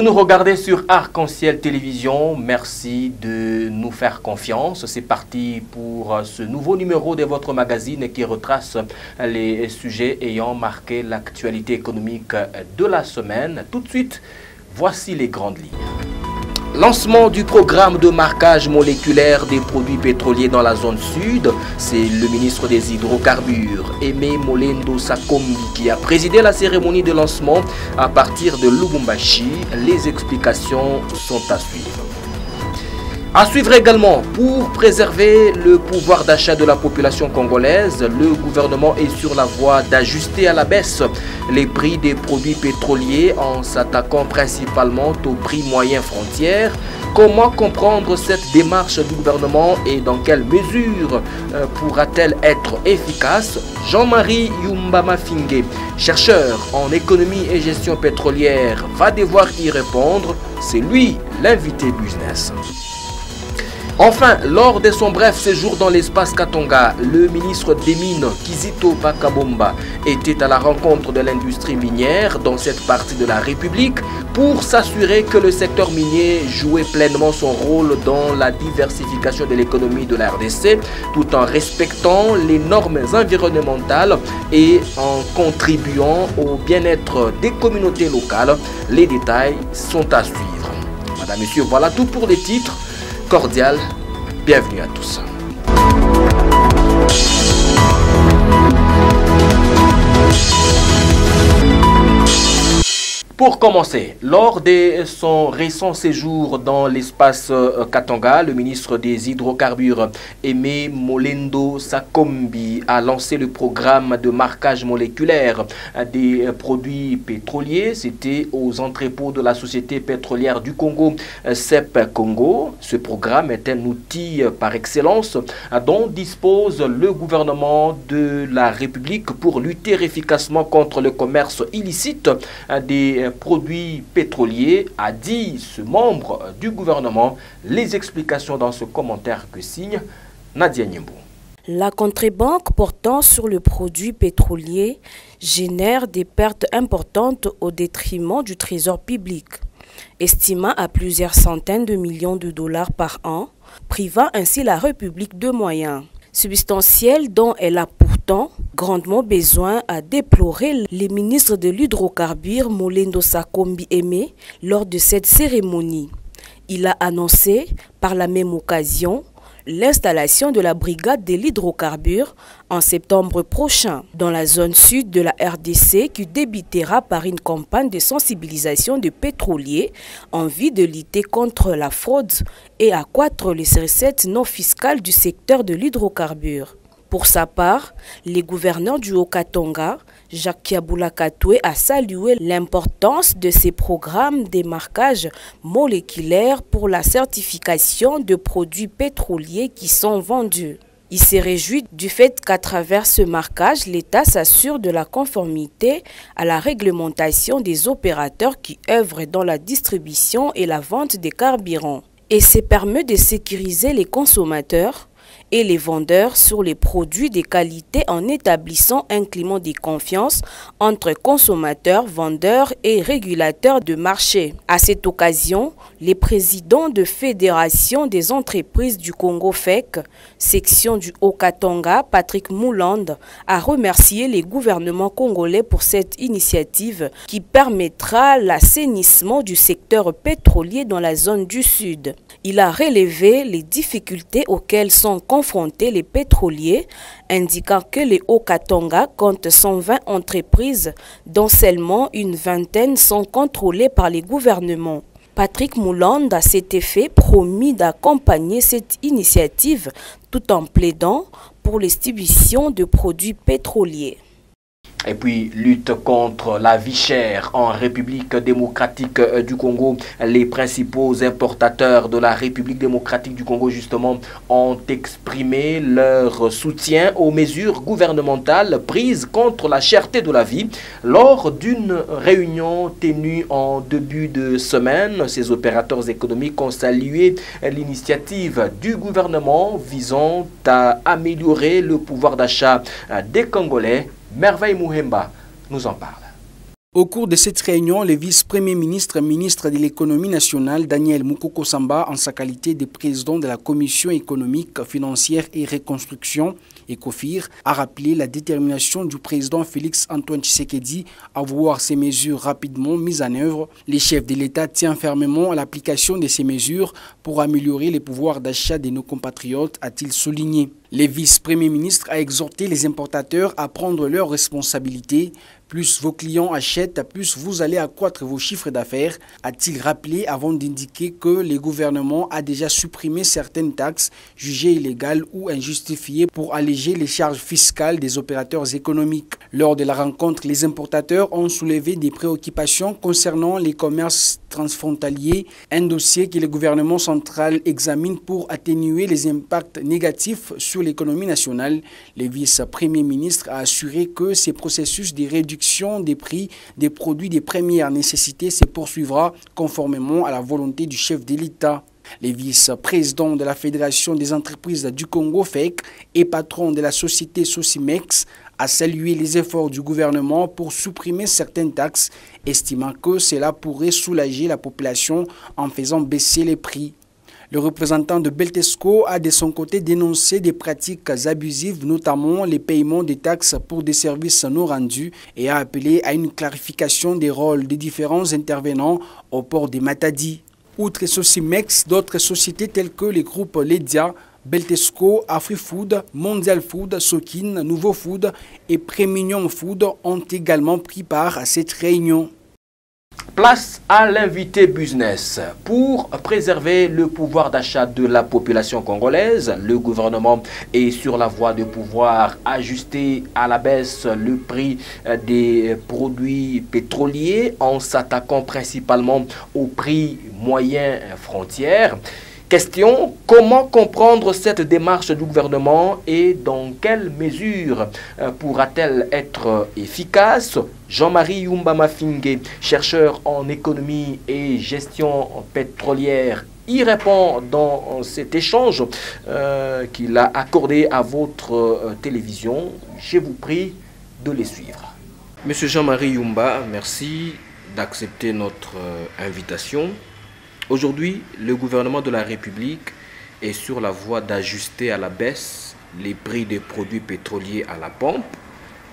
nous regardez sur Arc-en-Ciel Télévision, merci de nous faire confiance. C'est parti pour ce nouveau numéro de votre magazine qui retrace les sujets ayant marqué l'actualité économique de la semaine. Tout de suite, voici les grandes lignes. Lancement du programme de marquage moléculaire des produits pétroliers dans la zone sud. C'est le ministre des Hydrocarbures, Aimé Molendo Sakombi, qui a présidé la cérémonie de lancement à partir de Lubumbashi. Les explications sont à suivre. À suivre également, pour préserver le pouvoir d'achat de la population congolaise, le gouvernement est sur la voie d'ajuster à la baisse les prix des produits pétroliers en s'attaquant principalement au prix moyen frontière. Comment comprendre cette démarche du gouvernement et dans quelle mesure pourra-t-elle être efficace? Jean-Marie Yumbama Fingue, chercheur en économie et gestion pétrolière, va devoir y répondre. C'est lui l'invité business. Enfin, lors de son bref séjour dans l'espace Katonga, le ministre des Mines, Kizito Bakabomba, était à la rencontre de l'industrie minière dans cette partie de la République pour s'assurer que le secteur minier jouait pleinement son rôle dans la diversification de l'économie de la RDC, tout en respectant les normes environnementales et en contribuant au bien-être des communautés locales. Les détails sont à suivre. Madame, Monsieur, voilà tout pour les titres. Cordial, bienvenue à tous. Pour commencer, lors de son récent séjour dans l'espace Katanga, le ministre des Hydrocarbures, Aimé Molendo Sakombi, a lancé le programme de marquage moléculaire des produits pétroliers. C'était aux entrepôts de la Société pétrolière du Congo, CEP Congo. Ce programme est un outil par excellence dont dispose le gouvernement de la République pour lutter efficacement contre le commerce illicite des produits pétroliers, a dit ce membre du gouvernement. Les explications dans ce commentaire que signe Nadia Nyembo. La contrebanque portant sur le produit pétrolier génère des pertes importantes au détriment du trésor public, estimant à plusieurs centaines de millions de dollars par an, privant ainsi la République de moyens substantiels dont elle a pourtant grandement besoin, a déploré les ministres de l'hydrocarbure Molendo Sakombi Aimé lors de cette cérémonie. Il a annoncé par la même occasion l'installation de la brigade de l'hydrocarbure en septembre prochain dans la zone sud de la RDC qui débutera par une campagne de sensibilisation des pétroliers en vue de lutter contre la fraude et accroître les recettes non fiscales du secteur de l'hydrocarbure. Pour sa part, le gouverneur du Haut-Katanga, Jacques Kiaboula Katoué, a salué l'importance de ces programmes de marquage moléculaire pour la certification de produits pétroliers qui sont vendus. Il s'est réjoui du fait qu'à travers ce marquage, l'État s'assure de la conformité à la réglementation des opérateurs qui œuvrent dans la distribution et la vente des carburants et se permet de sécuriser les consommateurs et les vendeurs sur les produits de qualité en établissant un climat de confiance entre consommateurs, vendeurs et régulateurs de marché. À cette occasion, le président de Fédération des entreprises du Congo FEC, section du Haut-Katanga, Patrick Mouland, a remercié les gouvernements congolais pour cette initiative qui permettra l'assainissement du secteur pétrolier dans la zone du Sud. Il a relevé les difficultés auxquelles sont confrontés les pétroliers, indiquant que le Haut-Katanga compte 120 entreprises, dont seulement une vingtaine sont contrôlées par les gouvernements. Patrick Mouland, à cet effet, promis d'accompagner cette initiative tout en plaidant pour la distribution de produits pétroliers. Et puis, lutte contre la vie chère en République démocratique du Congo. Les principaux importateurs de la République démocratique du Congo, justement, ont exprimé leur soutien aux mesures gouvernementales prises contre la cherté de la vie. Lors d'une réunion tenue en début de semaine, ces opérateurs économiques ont salué l'initiative du gouvernement visant à améliorer le pouvoir d'achat des Congolais. Merveille Mouhemba nous en parle. Au cours de cette réunion, le vice-premier ministre, ministre de l'économie nationale, Daniel Moukoko Samba, en sa qualité de président de la Commission économique, financière et reconstruction, ECOFIR, a rappelé la détermination du président Félix Antoine Tshisekedi à voir ces mesures rapidement mises en œuvre. Le chef de l'État tient fermement à l'application de ces mesures pour améliorer les pouvoirs d'achat de nos compatriotes, a-t-il souligné. Le vice-premier ministre a exhorté les importateurs à prendre leurs responsabilités. Plus vos clients achètent, plus vous allez accroître vos chiffres d'affaires, a-t-il rappelé avant d'indiquer que le gouvernement a déjà supprimé certaines taxes jugées illégales ou injustifiées pour alléger les charges fiscales des opérateurs économiques. Lors de la rencontre, les importateurs ont soulevé des préoccupations concernant les commerces transfrontaliers, un dossier que le gouvernement central examine pour atténuer les impacts négatifs sur l'économie nationale. Le vice-premier ministre a assuré que ces processus de réduction des prix des produits de première nécessité se poursuivra conformément à la volonté du chef de l'État. Le vice-président de la Fédération des entreprises du Congo, FEC, et patron de la société Sosimex, a salué les efforts du gouvernement pour supprimer certaines taxes, estimant que cela pourrait soulager la population en faisant baisser les prix. Le représentant de Beltesco a de son côté dénoncé des pratiques abusives, notamment les paiements des taxes pour des services non rendus, et a appelé à une clarification des rôles des différents intervenants au port de Matadi. Outre Sosimex, d'autres sociétés telles que les groupes Ledia, Beltesco, AfriFood, Mondial Food, Sokin, Nouveau Food et Premium Food ont également pris part à cette réunion. Place à l'invité business. Pour préserver le pouvoir d'achat de la population congolaise, le gouvernement est sur la voie de pouvoir ajuster à la baisse le prix des produits pétroliers en s'attaquant principalement au prix moyen frontière. Question, comment comprendre cette démarche du gouvernement et dans quelle mesure pourra-t-elle être efficace? Jean-Marie Yumba Mafingue, chercheur en économie et gestion pétrolière, y répond dans cet échange qu'il a accordé à votre télévision. Je vous prie de les suivre. Monsieur Jean-Marie Yumba, merci d'accepter notre invitation. Aujourd'hui, le gouvernement de la République est sur la voie d'ajuster à la baisse les prix des produits pétroliers à la pompe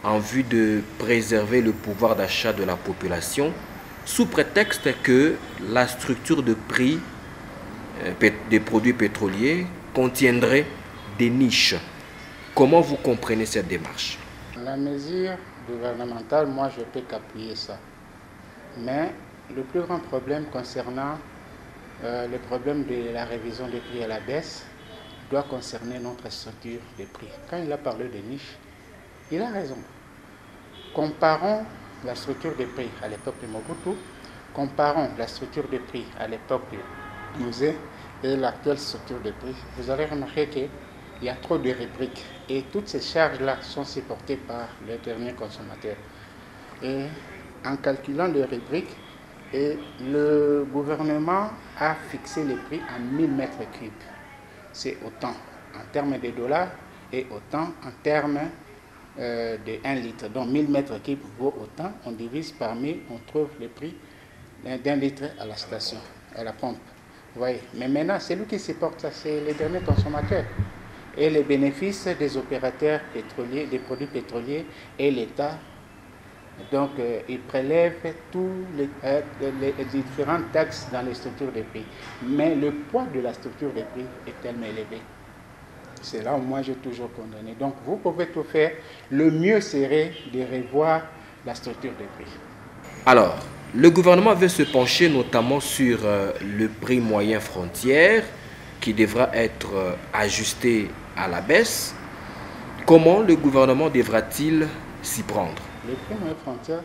en vue de préserver le pouvoir d'achat de la population sous prétexte que la structure de prix des produits pétroliers contiendrait des niches. Comment vous comprenez cette démarche? La mesure gouvernementale, moi je peux qu'appuyer ça. Mais le plus grand problème concernant le problème de la révision des prix à la baisse doit concerner notre structure des prix. Quand il a parlé de niche, il a raison. Comparons la structure des prix à l'époque de Mobutu, comparons la structure des prix à l'époque de Musée et l'actuelle structure des prix, vous allez remarquer qu'il y a trop de rubriques et toutes ces charges-là sont supportées par le dernier consommateur. Et en calculant les rubriques, et le gouvernement a fixé les prix à 1000 mètres cubes. C'est autant en termes de dollars et autant en termes de 1 litre. Donc 1000 mètres cubes vaut autant. On divise par 1000, on trouve le prix d'1 litre à la station, à la pompe. Vous voyez. Mais maintenant, c'est lui qui supporte ça, c'est les derniers consommateurs. Et les bénéfices des opérateurs pétroliers, des produits pétroliers et l'État. Donc, ils prélèvent tous les différentes taxes dans les structures des prix. Mais le poids de la structure des prix est tellement élevé. C'est là où moi j'ai toujours condamné. Donc, vous pouvez tout faire. Le mieux serait de revoir la structure des prix. Alors, le gouvernement veut se pencher notamment sur le prix moyen frontière qui devra être ajusté à la baisse. Comment le gouvernement devra-t-il s'y prendre? Les prix moyen frontière,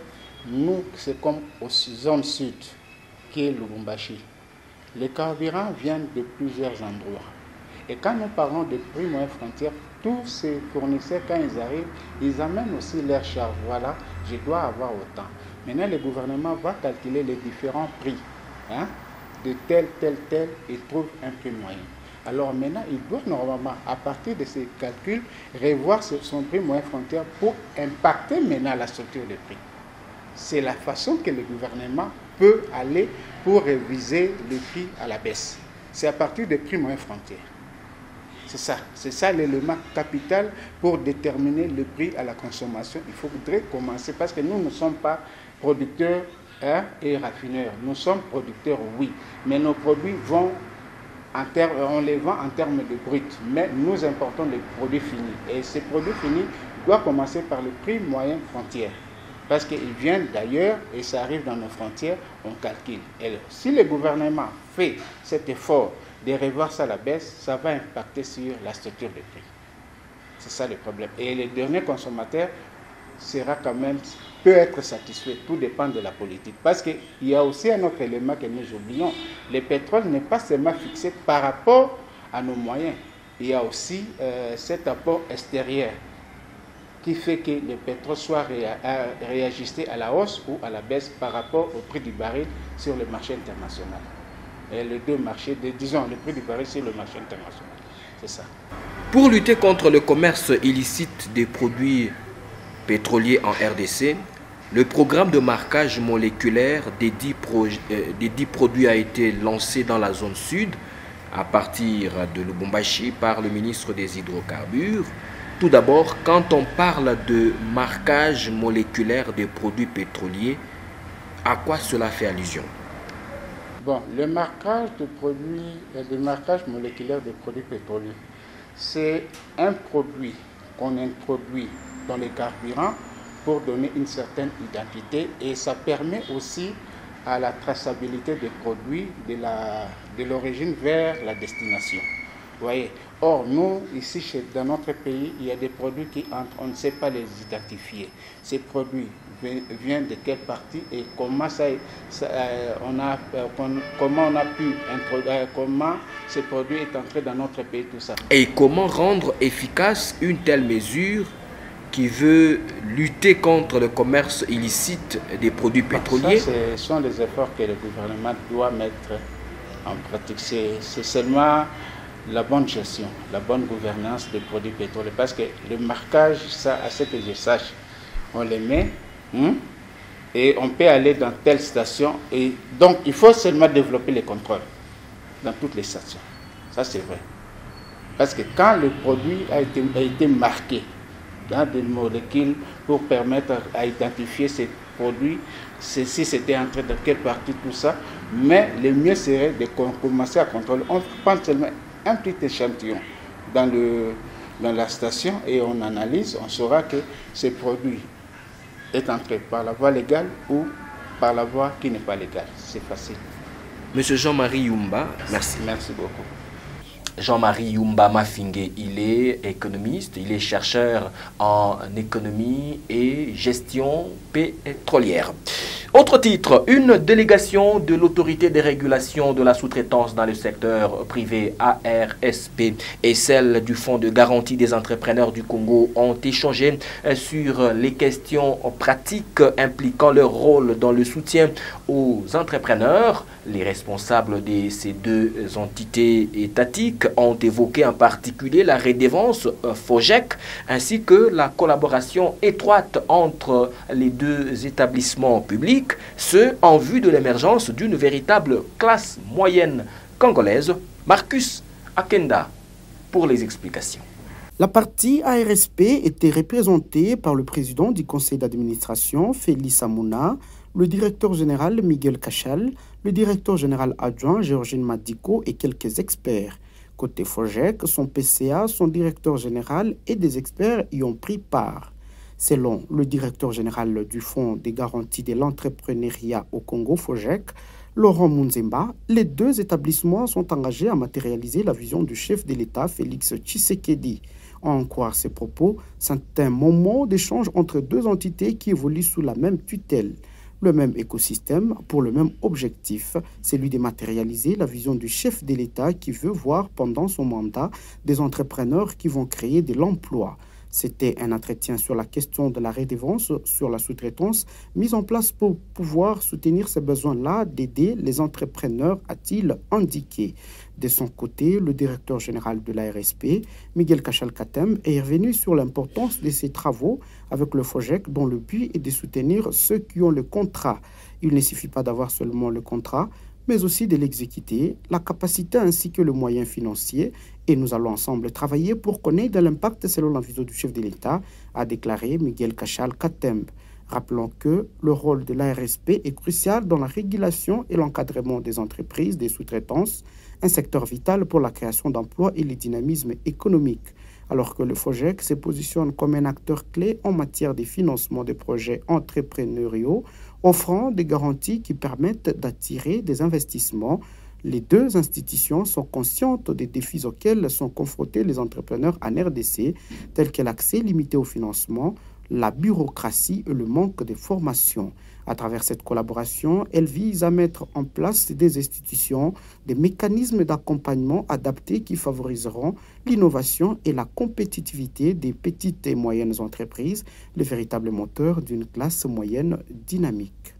nous, c'est comme aux zones sud, qui est Lubumbashi. Les carburants viennent de plusieurs endroits. Et quand nous parlons de prix moyen frontière, tous ces fournisseurs, quand ils arrivent, ils amènent aussi leurs charges. Voilà, je dois avoir autant. Maintenant, le gouvernement va calculer les différents prix de tel, et trouve un prix moyen. Alors maintenant, il doit normalement, à partir de ces calculs, revoir son prix moyen frontière pour impacter maintenant la structure des prix. c'est la façon que le gouvernement peut aller pour réviser le prix à la baisse. C'est à partir des prix moyens frontières. C'est ça l'élément capital pour déterminer le prix à la consommation. Il faudrait commencer parce que nous ne sommes pas producteurs et raffineurs. Nous sommes producteurs, oui, mais nos produits on les vend en termes de brut, mais nous importons les produits finis. Et ces produits finis doivent commencer par le prix moyen frontière. Parce qu'ils viennent d'ailleurs et ça arrive dans nos frontières, on calcule. Et si le gouvernement fait cet effort de revoir ça à la baisse, ça va impacter sur la structure des prix. C'est ça le problème. Et le dernier consommateur peut être satisfait. Tout dépend de la politique. Parce qu'il y a aussi un autre élément que nous oublions. Le pétrole n'est pas seulement fixé par rapport à nos moyens. Il y a aussi cet apport extérieur qui fait que le pétrole soit réajusté à la hausse ou à la baisse par rapport au prix du baril sur le marché international. Et les deux marchés, disons le prix du baril sur le marché international. C'est ça. Pour lutter contre le commerce illicite des produits pétroliers en RDC, le programme de marquage moléculaire des 10 produits a été lancé dans la zone sud à partir de Lubumbashi par le ministre des Hydrocarbures. Tout d'abord, quand on parle de marquage moléculaire des produits pétroliers, à quoi cela fait allusion? Bon, le marquage moléculaire des produits pétroliers, c'est un produit qu'on introduit dans les carburants pour donner une certaine identité et ça permet aussi à la traçabilité des produits de l'origine vers la destination. Vous voyez. Or, nous, ici, dans notre pays, il y a des produits qui entrent, on ne sait pas les identifier. Ces produits viennent de quelle partie et comment comment ces produits est entré dans notre pays, tout ça. Et comment rendre efficace une telle mesure qui veut lutter contre le commerce illicite des produits pétroliers? Ça, ce sont des efforts que le gouvernement doit mettre en pratique. C'est seulement la bonne gestion, la bonne gouvernance des produits pétroliers. Parce que le marquage, ça, à ce que je sache, on les met et on peut aller dans telle station. Et donc, il faut seulement développer les contrôles dans toutes les stations. Ça, c'est vrai. Parce que quand le produit a été marqué dans des molécules pour permettre à identifier ces produits, si c'était entré dans quelle partie, tout ça, mais le mieux serait de commencer à contrôler. On prend seulement un petit échantillon dans la station et on analyse, on saura que ce produit est entré par la voie légale ou par la voie qui n'est pas légale. C'est facile. Monsieur Jean-Marie Yumba, merci. Merci beaucoup. Jean-Marie Yumba Mafingue, il est économiste, il est chercheur en économie et gestion pétrolière. Autre titre, une délégation de l'autorité des régulations de la sous-traitance dans le secteur privé ARSP et celle du Fonds de garantie des entrepreneurs du Congo ont échangé sur les questions pratiques impliquant leur rôle dans le soutien aux entrepreneurs. Les responsables de ces deux entités étatiques ont évoqué en particulier la redevance FOGEC ainsi que la collaboration étroite entre les deux établissements publics, ce en vue de l'émergence d'une véritable classe moyenne congolaise. Marcus Akenda pour les explications. La partie ARSP était représentée par le président du conseil d'administration, Félix Amouna, le directeur général Miguel Cachal, le directeur général adjoint Georgine Madiko et quelques experts. Côté FOGEC, son PCA, son directeur général et des experts y ont pris part. Selon le directeur général du Fonds des garanties de l'entrepreneuriat au Congo, FOGEC, Laurent Munzemba, les deux établissements sont engagés à matérialiser la vision du chef de l'État, Félix Tshisekedi. En croire ses propos, c'est un moment d'échange entre deux entités qui évoluent sous la même tutelle. Le même écosystème pour le même objectif, celui de matérialiser la vision du chef de l'État qui veut voir pendant son mandat des entrepreneurs qui vont créer de l'emploi. C'était un entretien sur la question de la redevance sur la sous-traitance mise en place pour pouvoir soutenir ces besoins-là d'aider les entrepreneurs, a-t-il indiqué. De son côté, le directeur général de l'ARSP, Miguel Cachal-Katembe, est revenu sur l'importance de ces travaux avec le FOGEC, dont le but est de soutenir ceux qui ont le contrat. Il ne suffit pas d'avoir seulement le contrat, mais aussi de l'exécuter, la capacité ainsi que le moyen financier. Et nous allons ensemble travailler pour connaître l'impact selon la vision du chef de l'État, a déclaré Miguel Cachal-Katembe. Rappelons que le rôle de l'ARSP est crucial dans la régulation et l'encadrement des entreprises, des sous-traitances, un secteur vital pour la création d'emplois et le dynamisme économique. Alors que le FOGEC se positionne comme un acteur clé en matière de financement de projets entrepreneuriaux, offrant des garanties qui permettent d'attirer des investissements. Les deux institutions sont conscientes des défis auxquels sont confrontés les entrepreneurs en RDC, tels que l'accès limité au financement, la bureaucratie et le manque de formation. À travers cette collaboration, elle vise à mettre en place des institutions, des mécanismes d'accompagnement adaptés qui favoriseront l'innovation et la compétitivité des petites et moyennes entreprises, le véritable moteur d'une classe moyenne dynamique.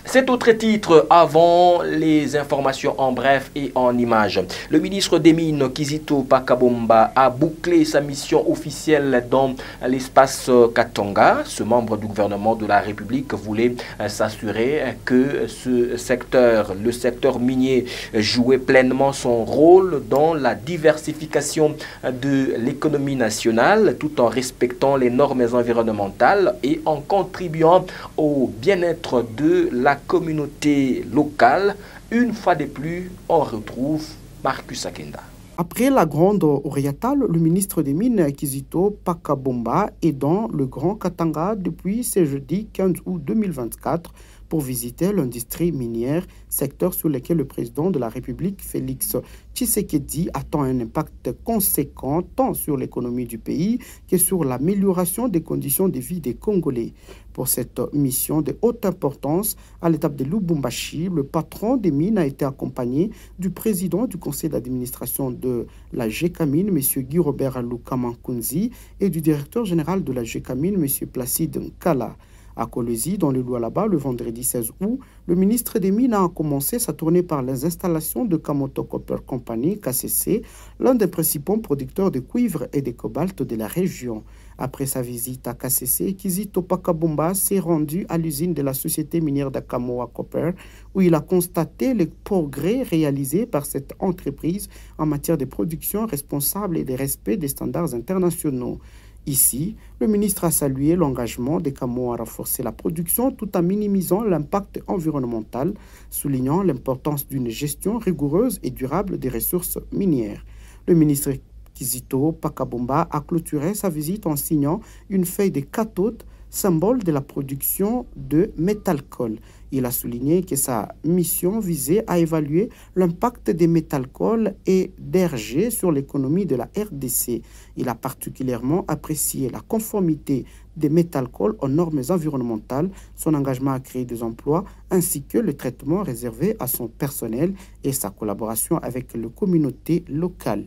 Cet autre titre avant les informations en bref et en images. Le ministre des Mines, Kizito Pakabomba, a bouclé sa mission officielle dans l'espace Katanga. Ce membre du gouvernement de la République voulait s'assurer que le secteur minier, jouait pleinement son rôle dans la diversification de l'économie nationale, tout en respectant les normes environnementales et en contribuant au bien-être de la communauté locale. Une fois de plus, on retrouve Marcus Akenda. Après la Grande Orientale, le ministre des Mines, Kizito Pakabomba, est dans le Grand Katanga depuis ce jeudi 15 août 2024 pour visiter l'industrie minière, secteur sur lequel le président de la République, Félix Tshisekedi, attend un impact conséquent tant sur l'économie du pays que sur l'amélioration des conditions de vie des Congolais. Pour cette mission de haute importance, à l'étape de Lubumbashi, le patron des mines a été accompagné du président du conseil d'administration de la GECAMINE, M. Guy Robert Lukamankunzi, et du directeur général de la GECAMINE, M. Placide Nkala. À Kolwezi, dans le Lualaba, le vendredi 16 août, le ministre des Mines a commencé sa tournée par les installations de Kamoto Copper Company, KCC, l'un des principaux producteurs de cuivre et de cobalt de la région. Après sa visite à KCC, Kizito Pakabomba s'est rendu à l'usine de la société minière d'Akamoa Copper, où il a constaté les progrès réalisés par cette entreprise en matière de production responsable et de respect des standards internationaux. Ici, le ministre a salué l'engagement des Kamoa à renforcer la production tout en minimisant l'impact environnemental, soulignant l'importance d'une gestion rigoureuse et durable des ressources minières. Le ministre Kizito Pakabomba a clôturé sa visite en signant une feuille de cathode, symbole de la production de métalcol. Il a souligné que sa mission visait à évaluer l'impact des métalcols et d'RG sur l'économie de la RDC. Il a particulièrement apprécié la conformité des métalcols aux normes environnementales, son engagement à créer des emplois, ainsi que le traitement réservé à son personnel et sa collaboration avec les communautés locales.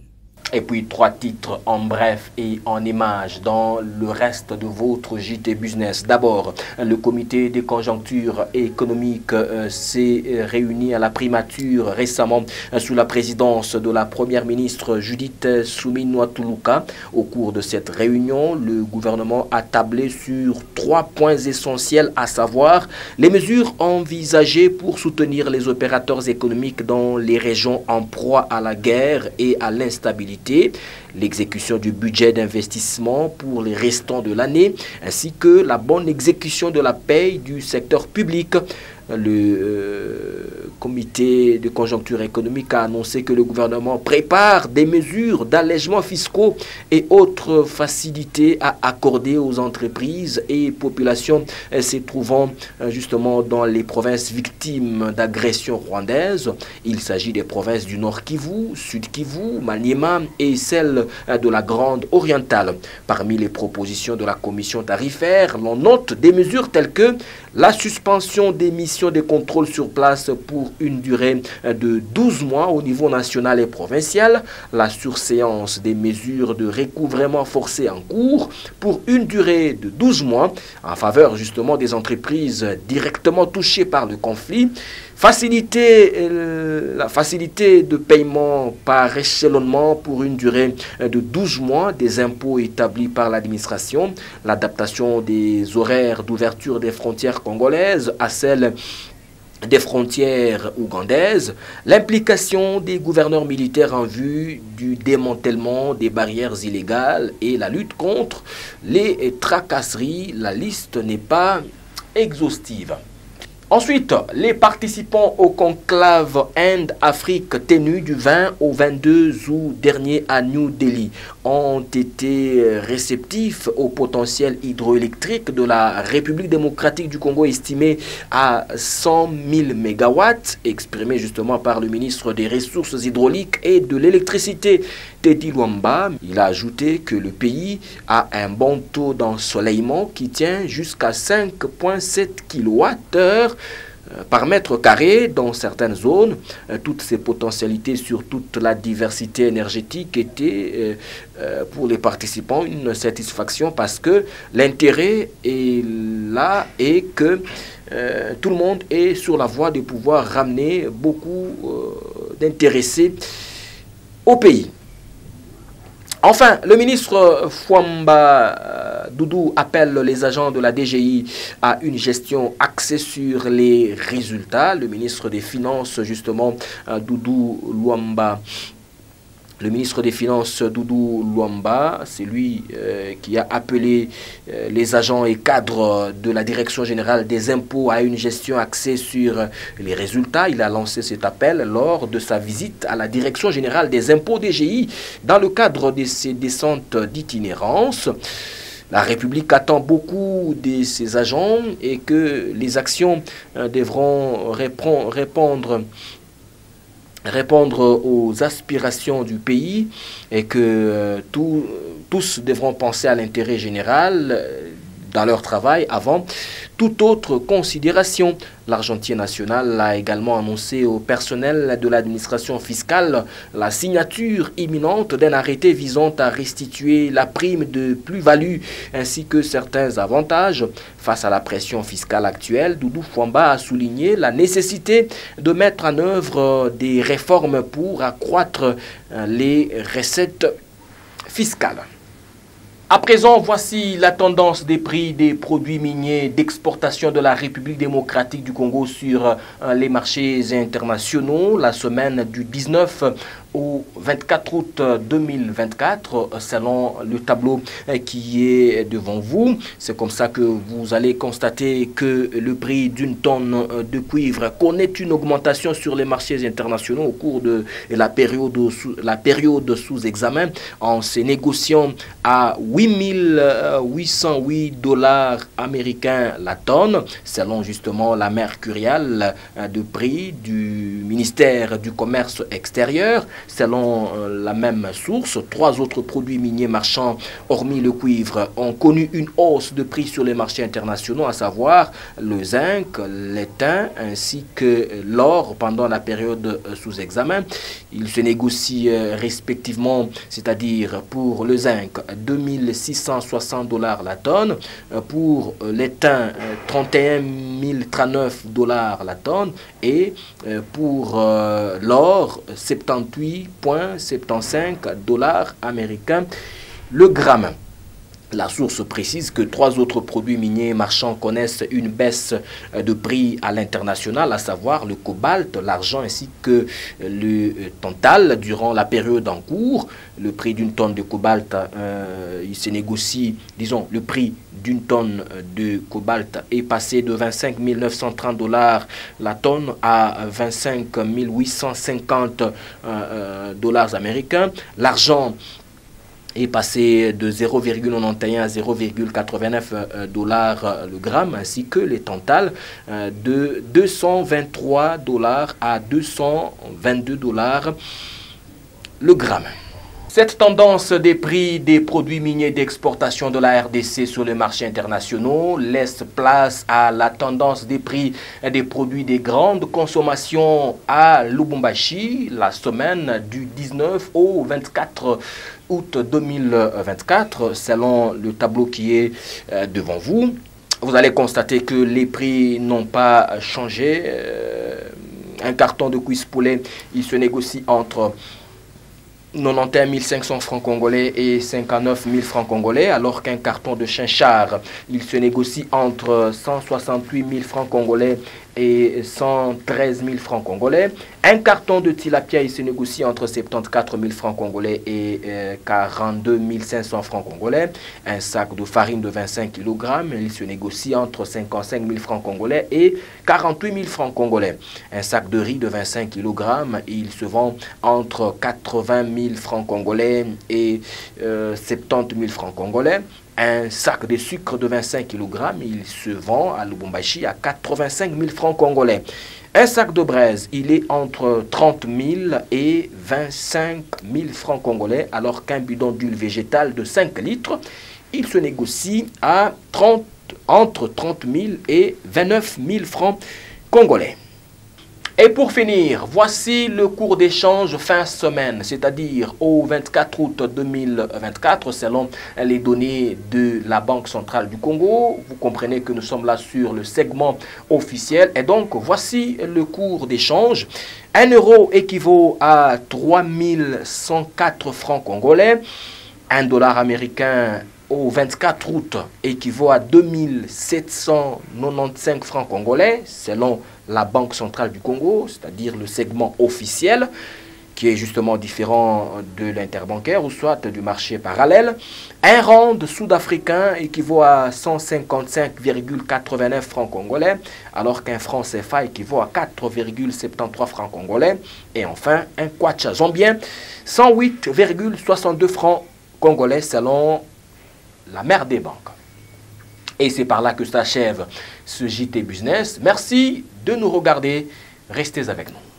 Et puis 3 titres en bref et en images dans le reste de votre JT Business. D'abord, le comité de conjoncture économique s'est réuni à la primature récemment sous la présidence de la première ministre Judith Suminwa-Tuluka. Au cours de cette réunion, le gouvernement a tablé sur 3 points essentiels, à savoir les mesures envisagées pour soutenir les opérateurs économiques dans les régions en proie à la guerre et à l'instabilité, l'exécution du budget d'investissement pour les restants de l'année, ainsi que la bonne exécution de la paye du secteur public. Le comité de conjoncture économique a annoncé que le gouvernement prépare des mesures d'allègement fiscaux et autres facilités à accorder aux entreprises et populations se trouvant justement dans les provinces victimes d'agressions rwandaises. Il s'agit des provinces du Nord Kivu, Sud Kivu, Maniema et celles celle de la Grande Orientale. Parmi les propositions de la commission tarifaire, l'on note des mesures telles que la suspension des missions de contrôle sur place pour une durée de 12 mois au niveau national et provincial, la surséance des mesures de recouvrement forcé en cours pour une durée de 12 mois en faveur justement des entreprises directement touchées par le conflit, la facilité de paiement par échelonnement pour une durée de 12 mois des impôts établis par l'administration, l'adaptation des horaires d'ouverture des frontières congolaises à celles des frontières ougandaises, l'implication des gouverneurs militaires en vue du démantèlement des barrières illégales et la lutte contre les tracasseries. La liste n'est pas exhaustive. Ensuite, les participants au conclave Inde-Afrique tenu du 20 au 22 août dernier à New Delhi ont été réceptifs au potentiel hydroélectrique de la République démocratique du Congo estimé à 100 000 MW, exprimé justement par le ministre des Ressources hydrauliques et de l'électricité, Teddy Luamba. Il a ajouté que le pays a un bon taux d'ensoleillement qui tient jusqu'à 5,7 kWh par mètre carré dans certaines zones. Toutes ces potentialités sur toute la diversité énergétique étaient pour les participants une satisfaction parce que l'intérêt est là et que tout le monde est sur la voie de pouvoir ramener beaucoup d'intéressés au pays. Enfin, le ministre Fwamba Doudou appelle les agents de la DGI à une gestion axée sur les résultats. Le ministre des Finances, justement, Doudou Luamba, le ministre des Finances, Doudou Luamba, c'est lui qui a appelé les agents et cadres de la Direction générale des impôts à une gestion axée sur les résultats. Il a lancé cet appel lors de sa visite à la Direction générale des impôts DGI dans le cadre de ses descentes d'itinérance. La République attend beaucoup de ses agents et que les actions devront répondre aux aspirations du pays et que tous devront penser à l'intérêt général dans leur travail avant toute autre considération. L'argentier national a également annoncé au personnel de l'administration fiscale la signature imminente d'un arrêté visant à restituer la prime de plus-value ainsi que certains avantages. Face à la pression fiscale actuelle, Doudou Fwamba a souligné la nécessité de mettre en œuvre des réformes pour accroître les recettes fiscales. À présent, voici la tendance des prix des produits miniers d'exportation de la République démocratique du Congo sur les marchés internationaux. La semaine du 19 au 24 août 2024, selon le tableau qui est devant vous. C'est comme ça que vous allez constater que le prix d'une tonne de cuivre connaît une augmentation sur les marchés internationaux au cours de la période sous examen, en se négociant à 8 808 $ américains la tonne, selon justement la mercuriale de prix du ministère du Commerce extérieur. Selon la même source, 3 autres produits miniers marchands, hormis le cuivre, ont connu une hausse de prix sur les marchés internationaux, à savoir le zinc, l'étain ainsi que l'or pendant la période sous examen. Ils se négocient respectivement, c'est-à-dire pour le zinc, 2660 $ la tonne, pour l'étain, 31 039 $ la tonne, et pour l'or, 78,75 $ américains le gramme. La source précise que 3 autres produits miniers marchands connaissent une baisse de prix à l'international, à savoir le cobalt, l'argent ainsi que le tantal durant la période en cours. Le prix d'une tonne de cobalt, il se négocie, disons, le prix d'une tonne de cobalt est passé de 25 930 $ la tonne à 25 850 $ américains. L'argent est passé de 0,91 à 0,89 $ le gramme, ainsi que les tantals de 223 $ à 222 $ le gramme. Cette tendance des prix des produits miniers d'exportation de la RDC sur les marchés internationaux laisse place à la tendance des prix des produits des grandes consommations à Lubumbashi la semaine du 19 au 24 août 2024, selon le tableau qui est devant vous. Vous allez constater que les prix n'ont pas changé. Un carton de cuisse poulet, il se négocie entre 91 500 francs congolais et 59 000 francs congolais, alors qu'un carton de chinchard, il se négocie entre 168 000 francs congolais et 113 000 francs congolais. Un carton de tilapia, il se négocie entre 74 000 francs congolais et 42 500 francs congolais. Un sac de farine de 25 kg, il se négocie entre 55 000 francs congolais et 48 000 francs congolais. Un sac de riz de 25 kg, il se vend entre 80 000 francs congolais et 70 000 francs congolais. Un sac de sucre de 25 kg, il se vend à Lubumbashi à 85 000 francs congolais. Un sac de braise, il est entre 30 000 et 25 000 francs congolais, alors qu'un bidon d'huile végétale de 5 litres, il se négocie à entre 30 000 et 29 000 francs congolais. Et pour finir, voici le cours d'échange fin semaine, c'est-à-dire au 24 août 2024, selon les données de la Banque centrale du Congo. Vous comprenez que nous sommes là sur le segment officiel. Et donc, voici le cours d'échange. 1 euro équivaut à 3 104 francs congolais. 1 dollar américain au 24 août équivaut à 2 795 francs congolais, selon la Banque centrale du Congo, c'est-à-dire le segment officiel, qui est justement différent de l'interbancaire ou soit du marché parallèle. Un rand sud-africain équivaut à 155,89 francs congolais, alors qu'un franc CFA équivaut à 4,73 francs congolais. Et enfin, un kwacha zambien, 108,62 francs congolais selon la mère des banques. Et c'est par là que s'achève ce JT Business. Merci de nous regarder. Restez avec nous.